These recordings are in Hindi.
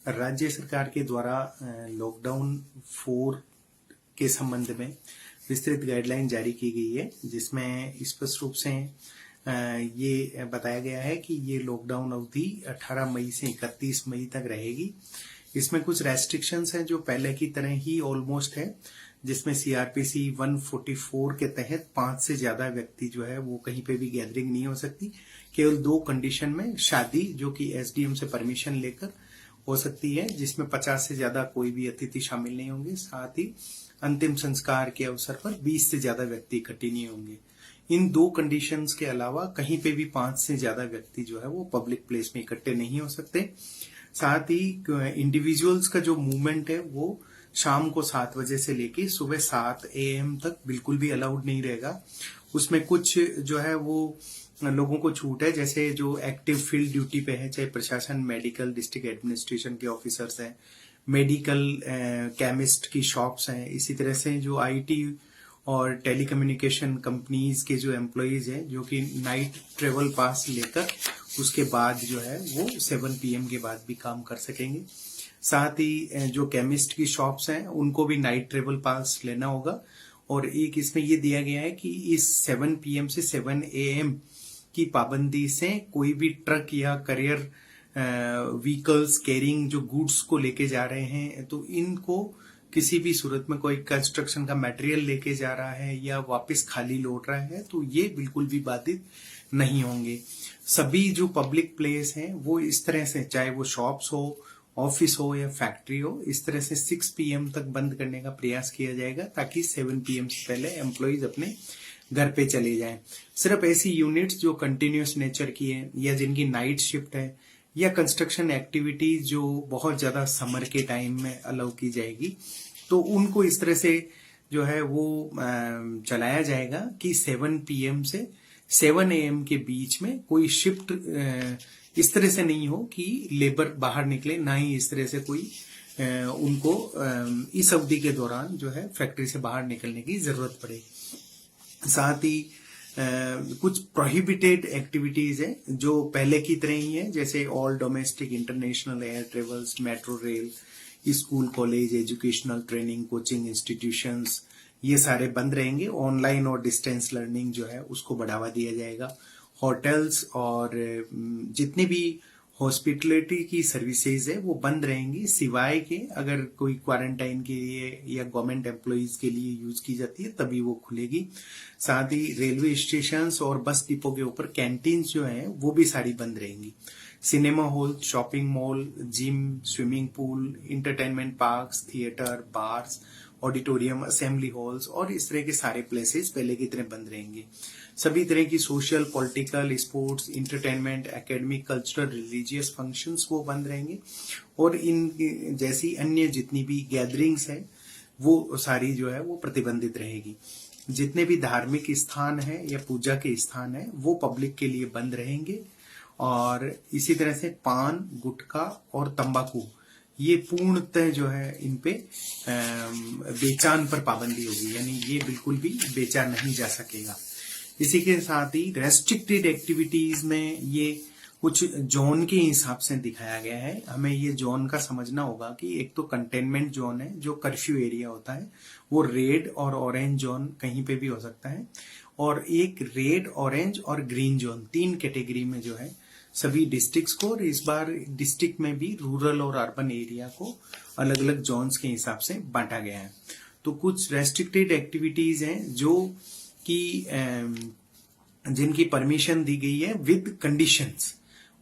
राज्य सरकार के द्वारा लॉकडाउन 4 के संबंध में विस्तृत गाइडलाइन जारी की गई है, जिसमें स्पष्ट रूप से ये बताया गया है कि ये लॉकडाउन अवधि 18 मई से 31 मई तक रहेगी। इसमें कुछ रेस्ट्रिक्शंस हैं जो पहले की तरह ही ऑलमोस्ट है, जिसमें सीआरपीसी 144 के तहत 5 से ज्यादा व्यक्ति जो है वो कहीं पे भी गैदरिंग नहीं हो सकती। केवल 2 कंडीशन में शादी, जो कि एसडीएम से परमिशन लेकर हो सकती है, जिसमें 50 से ज्यादा कोई भी अतिथि शामिल नहीं होंगे। साथ ही अंतिम संस्कार के अवसर पर 20 से ज्यादा व्यक्ति इकट्ठे नहीं होंगे। इन 2 कंडीशंस के अलावा कहीं पे भी 5 से ज्यादा व्यक्ति जो है वो पब्लिक प्लेस में इकट्ठे नहीं हो सकते। साथ ही इंडिविजुअल्स का जो मूवमेंट है वो शाम को 7 बजे से लेके सुबह 7 AM तक बिल्कुल भी अलाउड नहीं रहेगा। उसमें कुछ जो है वो लोगों को छूट है, जैसे जो एक्टिव फील्ड ड्यूटी पे है, चाहे प्रशासन, मेडिकल, डिस्ट्रिक्ट एडमिनिस्ट्रेशन के ऑफिसर्स हैं, मेडिकल केमिस्ट की शॉप्स हैं, इसी तरह से जो आईटी और टेलीकम्युनिकेशन कंपनीज के जो एम्प्लॉयज हैं, जो कि नाइट ट्रेवल पास लेकर उसके बाद जो है वो 7 PM के बाद भी काम कर सकेंगे। साथ ही जो केमिस्ट की शॉप्स हैं उनको भी नाइट ट्रेवल पास लेना होगा। और एक इसमें ये दिया गया है कि इस 7 PM से 7 AM की पाबंदी से कोई भी ट्रक या करियर व्हीकल्स कैरिंग जो गुड्स को लेके जा रहे हैं, तो इनको किसी भी सूरत में कोई कंस्ट्रक्शन का मटेरियल लेके जा रहा है या वापस खाली लौट रहा है, तो ये बिल्कुल भी बाधित नहीं होंगे। सभी जो पब्लिक प्लेस हैं वो इस तरह से, चाहे वो शॉप्स हो, ऑफिस हो या फैक्ट्री हो, इस तरह से 6 PM तक बंद करने का प्रयास किया जाएगा, ताकि 7 PM से पहले एम्प्लॉयज अपने घर पे चले जाएं। सिर्फ ऐसी यूनिट्स जो कंटिन्यूअस नेचर की है या जिनकी नाइट शिफ्ट है या कंस्ट्रक्शन एक्टिविटी जो बहुत ज्यादा समर के टाइम में अलाउ की जाएगी, तो उनको इस तरह से जो है वो चलाया जाएगा कि 7 PM से 7 AM के बीच में कोई शिफ्ट इस तरह से नहीं हो कि लेबर बाहर निकले, ना ही इस तरह से कोई उनको इस अवधि के दौरान जो है फैक्ट्री से बाहर निकलने की जरूरत पड़े। साथ ही कुछ प्रोहिबिटेड एक्टिविटीज है जो पहले की तरह ही है, जैसे all domestic international air travels, metro rail, school, college, educational training, coaching institutions, ये सारे बंद रहेंगे। ऑनलाइन और डिस्टेंस लर्निंग जो है उसको बढ़ावा दिया जाएगा। होटल्स और जितने भी हॉस्पिटलिटी की सर्विसेज है वो बंद रहेंगी, सिवाय के अगर कोई क्वारंटाइन के लिए या गवर्नमेंट एम्प्लॉइज के लिए यूज की जाती है तभी वो खुलेगी। साथ ही रेलवे स्टेशन और बस डिपो के ऊपर कैंटीन्स जो है वो भी सारी बंद रहेंगी। Cinema hall, shopping mall, gym, swimming pool, entertainment parks, theatre, bars, auditorium, assembly halls और इस तरह के सारे प्लेसेस पहले की तरह बंद रहेंगे। सभी तरह की social, political, sports, entertainment, academic, cultural, religious functions वो बंद रहेंगे। और इन जैसी अन्य जितनी भी गैदरिंग्स है वो सारी जो है वो प्रतिबंधित रहेगी। जितने भी धार्मिक स्थान है या पूजा के स्थान है वो पब्लिक के लिए बंद रहेंगे। और इसी तरह से पान, गुटखा और तंबाकू, ये पूर्णतः जो है इन पे बेचान पर पाबंदी होगी, यानी ये बिल्कुल भी बेचा नहीं जा सकेगा। इसी के साथ ही रेस्ट्रिक्टेड एक्टिविटीज में ये कुछ जोन के हिसाब से दिखाया गया है। हमें ये जोन का समझना होगा कि एक तो कंटेनमेंट जोन है जो कर्फ्यू एरिया होता है, वो रेड और ऑरेंज जोन कहीं पे भी हो सकता है। और एक रेड, ऑरेंज और ग्रीन जोन, 3 कैटेगरी में जो है सभी डिस्ट्रिक्ट्स को, और इस बार डिस्ट्रिक्ट में भी रूरल और अर्बन एरिया को अलग अलग जोन्स के हिसाब से बांटा गया है। तो कुछ रेस्ट्रिक्टेड एक्टिविटीज हैं जो कि जिनकी परमिशन दी गई है विद कंडीशंस।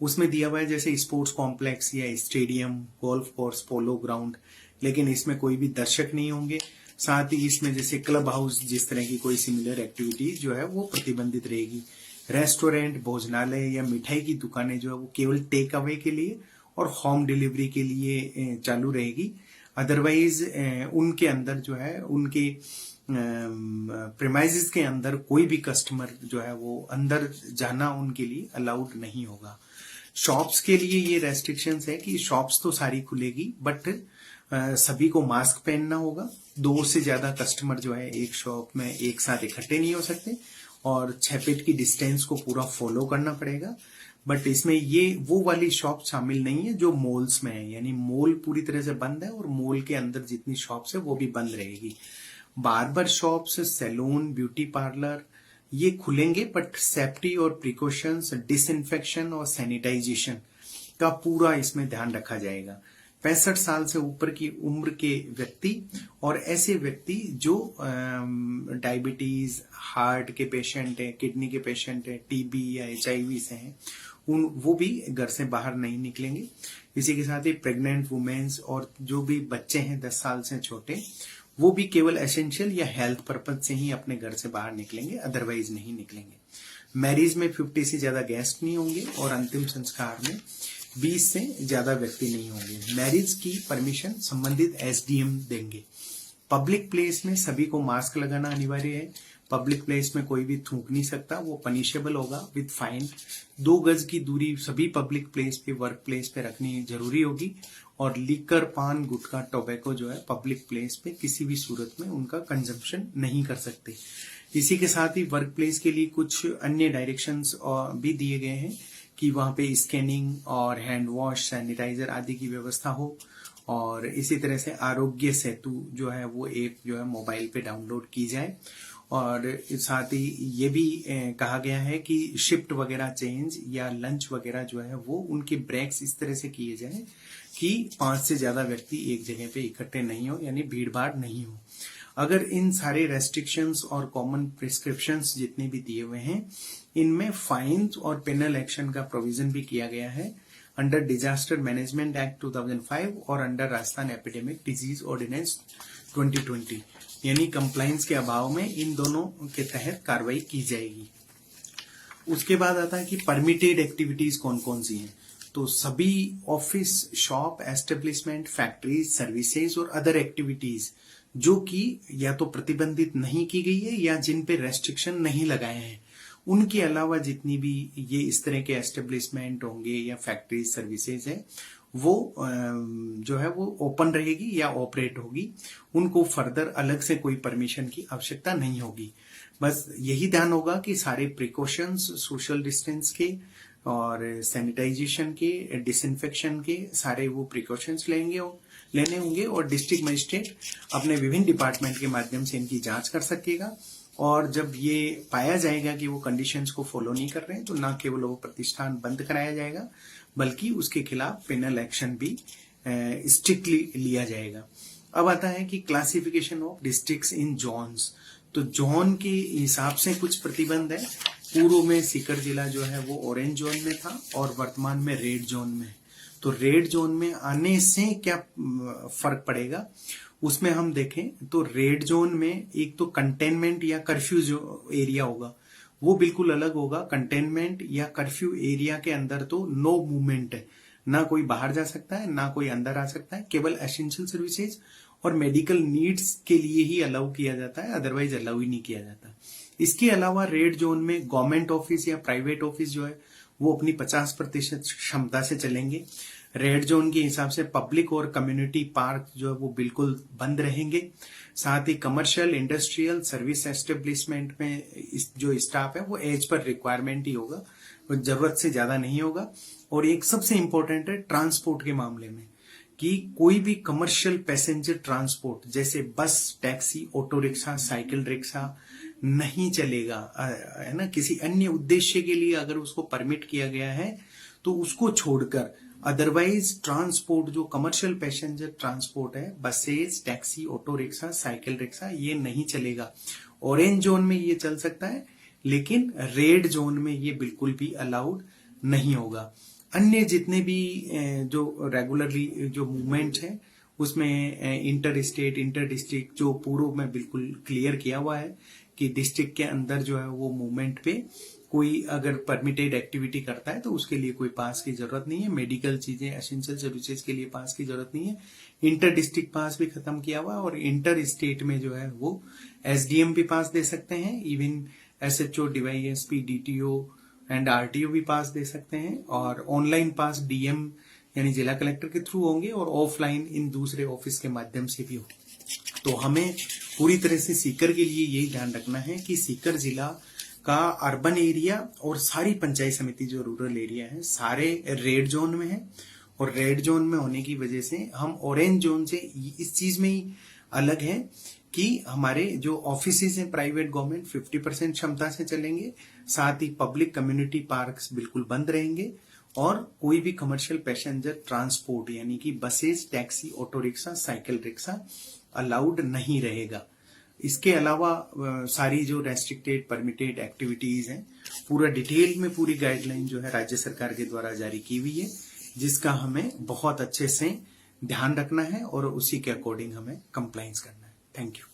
उसमें दिया हुआ है जैसे स्पोर्ट्स कॉम्प्लेक्स या stadium, golf course, polo ground, लेकिन इसमें कोई भी दर्शक नहीं होंगे। साथ ही इसमें जैसे क्लब हाउस, जिस तरह की कोई सिमिलर एक्टिविटी जो है वो प्रतिबंधित रहेगी। रेस्टोरेंट, भोजनालय या मिठाई की दुकानें जो है वो केवल टेक अवे के लिए और होम डिलीवरी के लिए चालू रहेगी। अदरवाइज उनके अंदर जो है, उनके प्रेमाइजेस के अंदर कोई भी कस्टमर जो है वो अंदर जाना उनके लिए अलाउड नहीं होगा। शॉप्स के लिए ये रेस्ट्रिक्शंस है कि शॉप्स तो सारी खुलेगी, बट सभी को मास्क पहनना होगा। 2 से ज्यादा कस्टमर जो है एक शॉप में एक साथ इकट्ठे नहीं हो सकते और 6 फीट की डिस्टेंस को पूरा फॉलो करना पड़ेगा। बट इसमें ये वो वाली शॉप शामिल नहीं है जो मॉल्स में है, यानी मॉल पूरी तरह से बंद है और मॉल के अंदर जितनी शॉप्स है वो भी बंद रहेगी। Barber shops, salon, beauty parlour ये खुलेंगे, बट सेफ्टी और प्रिकॉशंस, डिसइंफेक्शन और सैनिटाइजेशन का पूरा इसमें ध्यान रखा जाएगा। 65 साल से ऊपर की उम्र के व्यक्ति और ऐसे व्यक्ति जो डायबिटीज, हार्ट के पेशेंट है, किडनी के पेशेंट है, टीबी या HIV से हैं, वो भी घर से बाहर नहीं निकलेंगे। इसी के साथ ही प्रेग्नेंट वुमेन्स और जो भी बच्चे हैं 10 साल से छोटे, वो भी केवल एसेंशियल या हेल्थ पर्पज से ही अपने घर से बाहर निकलेंगे, अदरवाइज नहीं निकलेंगे। मैरिज में 50 से ज्यादा गेस्ट नहीं होंगे और अंतिम संस्कार में 20 से ज्यादा व्यक्ति नहीं होंगे। मैरिज की परमिशन संबंधित SDM देंगे। पब्लिक प्लेस में सभी को मास्क लगाना अनिवार्य है। पब्लिक प्लेस में कोई भी थूक नहीं सकता, वो पनिशेबल होगा विद फाइन। 2 गज की दूरी सभी पब्लिक प्लेस पे, वर्क प्लेस पे रखनी जरूरी होगी। और लीकर, पान, गुटखा, टोबैको जो है पब्लिक प्लेस पे किसी भी सूरत में उनका कंजम्पशन नहीं कर सकते। इसी के साथ ही वर्क प्लेस के लिए कुछ अन्य डायरेक्शंस भी दिए गए हैं कि वहां पे स्कैनिंग और हैंड वॉश, सैनिटाइजर आदि की व्यवस्था हो। और इसी तरह से आरोग्य सेतु जो है वो ऐप जो है मोबाइल पे डाउनलोड की जाए। और साथ ही ये भी कहा गया है कि शिफ्ट वगैरह चेंज या लंच वगैरह जो है वो उनके ब्रेक्स इस तरह से किए जाए कि 5 से ज्यादा व्यक्ति एक जगह पे इकट्ठे नहीं हो, यानी भीड़ भाड़ नहीं हो। अगर इन सारे रेस्ट्रिक्शंस और कॉमन प्रिस्क्रिप्शंस जितने भी दिए हुए हैं, इनमें फाइन्स और पेनल एक्शन का प्रोविजन भी किया गया है अंडर डिजास्टर मैनेजमेंट एक्ट 2005 और under Rajasthan epidemic disease ordinance 2020, यानी कंप्लायंस के अभाव में इन दोनों के तहत कार्रवाई की जाएगी। उसके बाद आता है कि परमिटेड एक्टिविटीज कौन कौन सी हैं। तो सभी office, shop, establishment, factories, services और अदर एक्टिविटीज जो कि या तो प्रतिबंधित नहीं की गई है या जिन पे रेस्ट्रिक्शन नहीं लगाए हैं, उनके अलावा जितनी भी ये इस तरह के एस्टेब्लिशमेंट होंगे या फैक्ट्रीज, सर्विसेज है, वो जो है वो ओपन रहेगी या ऑपरेट होगी। उनको फर्दर अलग से कोई परमिशन की आवश्यकता नहीं होगी। बस यही ध्यान होगा कि सारे प्रिकॉशंस, सोशल डिस्टेंस के और सैनिटाइजेशन के, डिसइंफेक्शन के सारे वो प्रिकॉशंस लेने होंगे। और डिस्ट्रिक्ट मजिस्ट्रेट अपने विभिन्न डिपार्टमेंट के माध्यम से इनकी जांच कर सकेगा। और जब ये पाया जाएगा कि वो कंडीशंस को फॉलो नहीं कर रहे हैं, तो न केवल वो प्रतिष्ठान बंद कराया जाएगा, बल्कि उसके खिलाफ पेनल एक्शन भी स्ट्रिक्टली लिया जाएगा। अब आता है कि classification of districts in zones. तो जोन के हिसाब से कुछ प्रतिबंध है। पूर्व में सीकर जिला जो है वो ऑरेंज जोन में था और वर्तमान में रेड जोन में। तो रेड जोन में आने से क्या फर्क पड़ेगा, उसमें हम देखें तो रेड जोन में एक तो कंटेनमेंट या कर्फ्यू जो एरिया होगा वो बिल्कुल अलग होगा। कंटेनमेंट या कर्फ्यू एरिया के अंदर तो नो मूवमेंट है, ना कोई बाहर जा सकता है ना कोई अंदर आ सकता है। केवल एसेंशियल सर्विसेज और मेडिकल नीड्स के लिए ही अलाउ किया जाता है, अदरवाइज अलाउ ही नहीं किया जाता। इसके अलावा रेड जोन में गवर्नमेंट ऑफिस या प्राइवेट ऑफिस जो है वो अपनी 50% क्षमता से चलेंगे। रेड जोन के हिसाब से पब्लिक और कम्युनिटी पार्क जो है वो बिल्कुल बंद रहेंगे। साथ ही कमर्शियल, इंडस्ट्रियल, सर्विस एस्टेब्लिशमेंट में जो स्टाफ है वो एज पर रिक्वायरमेंट ही होगा, वो जरूरत से ज्यादा नहीं होगा। और एक सबसे इंपॉर्टेंट है ट्रांसपोर्ट के मामले में कि कोई भी कमर्शियल पैसेंजर ट्रांसपोर्ट जैसे बस, taxi, auto rickshaw, cycle rickshaw नहीं चलेगा, है ना। किसी अन्य उद्देश्य के लिए अगर उसको परमिट किया गया है तो उसको छोड़कर अदरवाइज ट्रांसपोर्ट जो कमर्शियल पैसेंजर ट्रांसपोर्ट है, buses, taxi, auto rickshaw, cycle rickshaw, ये नहीं चलेगा। ऑरेंज जोन में ये चल सकता है, लेकिन रेड जोन में ये बिल्कुल भी अलाउड नहीं होगा। अन्य जितने भी जो रेगुलरली जो मूवमेंट है उसमें इंटर स्टेट, इंटर डिस्ट्रिक्ट जो पूर्व में बिल्कुल क्लियर किया हुआ है कि डिस्ट्रिक्ट के अंदर जो है वो मूवमेंट पे कोई अगर परमिटेड एक्टिविटी करता है तो उसके लिए कोई पास की जरूरत नहीं है। मेडिकल चीजें, एसेंशियल सर्विसेज के लिए पास की जरूरत नहीं है। इंटर डिस्ट्रिक्ट पास भी खत्म किया हुआ, और इंटर स्टेट में जो है वो SDM भी पास दे सकते हैं, even SHO, DYSP, DTO and RTO भी पास दे सकते हैं। और ऑनलाइन पास DM यानी जिला कलेक्टर के थ्रू होंगे और ऑफलाइन इन दूसरे ऑफिस के माध्यम से भी हो। तो हमें पूरी तरह से सीकर के लिए यही ध्यान रखना है कि सीकर जिला का अर्बन एरिया और सारी पंचायत समिति जो रूरल एरिया है सारे रेड जोन में है, और रेड जोन में होने की वजह से हम ऑरेंज जोन से इस चीज में ही अलग है कि हमारे जो ऑफिसेज हैं प्राइवेट गवर्नमेंट 50% क्षमता से चलेंगे, साथ ही पब्लिक कम्युनिटी पार्क्स बिल्कुल बंद रहेंगे, और कोई भी कमर्शियल पैसेंजर ट्रांसपोर्ट यानी कि buses, taxi, auto rickshaw, cycle rickshaw allowed नहीं रहेगा। इसके अलावा सारी जो रेस्ट्रिक्टेड परमिटेड एक्टिविटीज हैं पूरा डिटेल में पूरी गाइडलाइन जो है राज्य सरकार के द्वारा जारी की हुई है, जिसका हमें बहुत अच्छे से ध्यान रखना है और उसी के अकॉर्डिंग हमें कंप्लायंस करना है। Thank you.